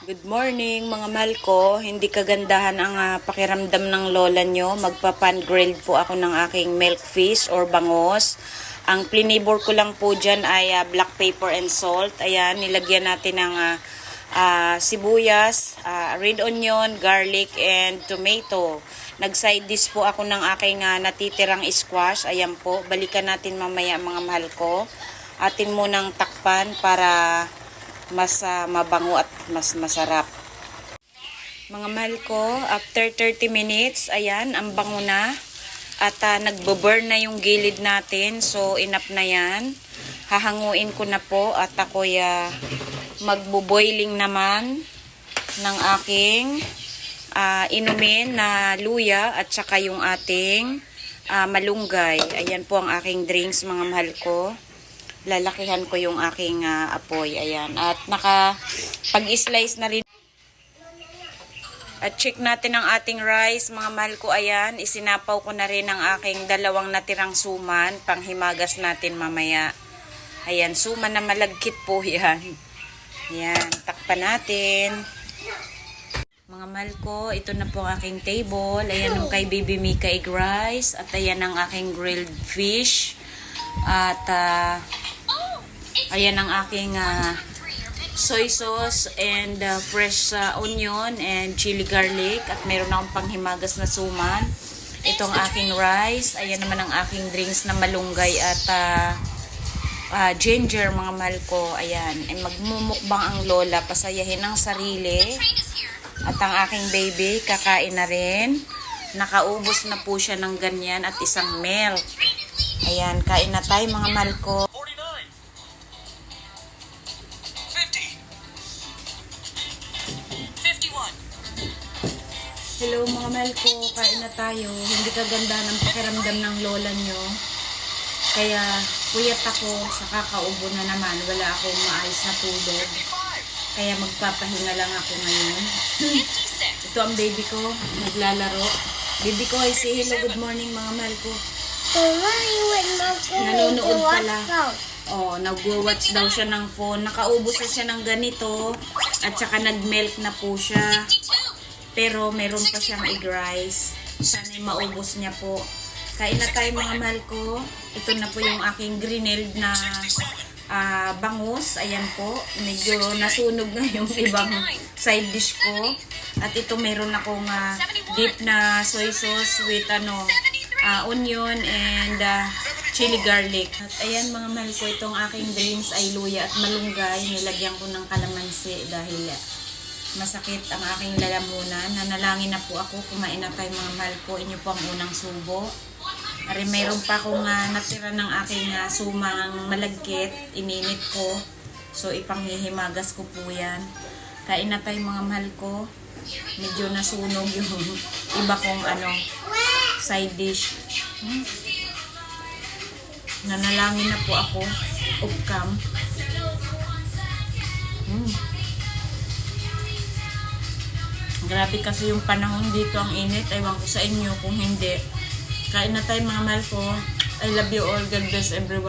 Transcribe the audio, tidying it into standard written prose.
Good morning mga mahal ko. Hindi kagandahan ang pakiramdam ng lola nyo. Magpa-pan-grilled po ako ng aking milk fish or bangos. Ang plinibor ko lang po dyan ay black pepper and salt. Ayan, nilagyan natin ng sibuyas, red onion, garlic, and tomato. Nag-side dish po ako ng aking natitirang squash. Ayan po, balikan natin mamaya mga mahal ko. Atin munang takpan para mas mabango at mas masarap. Mga mahal ko, after 30 minutes, ayan, ang bango na. At nagbo-burn na yung gilid natin. So, enough na yan. Hahanguin ko na po at ako'y magbo-boiling naman ng aking inumin na luya at saka yung ating malunggay. Ayan po ang aking drinks mga mahal ko. Lalakihan ko yung aking apoy. Ayan. At pag-slice na rin. At check natin ang ating rice. Mga mahal ko, ayan. Isinapaw ko na rin ang aking dalawang natirang suman. Panghimagas natin mamaya. Ayan. Suman na malagkit po yan. Ayan. Takpan natin. Mga mahal ko, ito na po ang aking table. Ayan yung kay Baby Mika egg rice. At ayan ang aking grilled fish. At ayan ang aking soy sauce and fresh onion and chili garlic. At meron akong panghimagas na suman. Itong aking rice. Ayan naman ang aking drinks na malunggay at ginger mga mahal ko. Ayan. Ay magmumukbang ang lola. Pasayahin ang sarili. At ang aking baby kakain na rin. Nakaubos na po siya ng ganyan at isang milk. Ayan. Kain na tayo mga mahal ko. Hello mga mahal ko, kain na tayo. Hindi kaganda ng pakiramdam ng lola nyo. Kaya puyat ako sa kakaubo na naman. Wala akong maayos na tulog. Kaya magpapahinga lang ako ngayon. Ito ang baby ko, naglalaro. Baby ko, say hello, good morning mga mahal ko. Nanonood pala. Oh, nag-watch daw siya ng phone. Nakaubos na siya ng ganito. At saka nag-milk na po siya. Pero meron pa siyang egg rice. Sana'y maubos niya po. Kain na tayo mga mahal ko. Ito na po yung aking grilled na bangus. Ayan po. Medyo nasunog na yung ibang side dish ko. At ito meron akong deep na soy sauce with onion and chili garlic. At ayan mga mahal ko, itong aking drinks ay luya at malunggay. Nilagyan ko ng kalamansi dahil masakit ang aking lalamunan. Nanalangin na po ako. Kumain na tayo mga mahal ko. Inyo po ang unang subo. Ari, mayroon pa akong natira ng aking sumang malagkit. Ininit ko. So, ipanghihimagas ko po yan. Kain na tayo mga mahal ko. Medyo nasunog yung iba kong side dish. Nanalangin na po ako. Upcam. Grabe kasi yung panahon dito, ang init. Ewan ko sa inyo kung hindi. Kain na tayo mga mahal ko. I love you all. God bless everyone.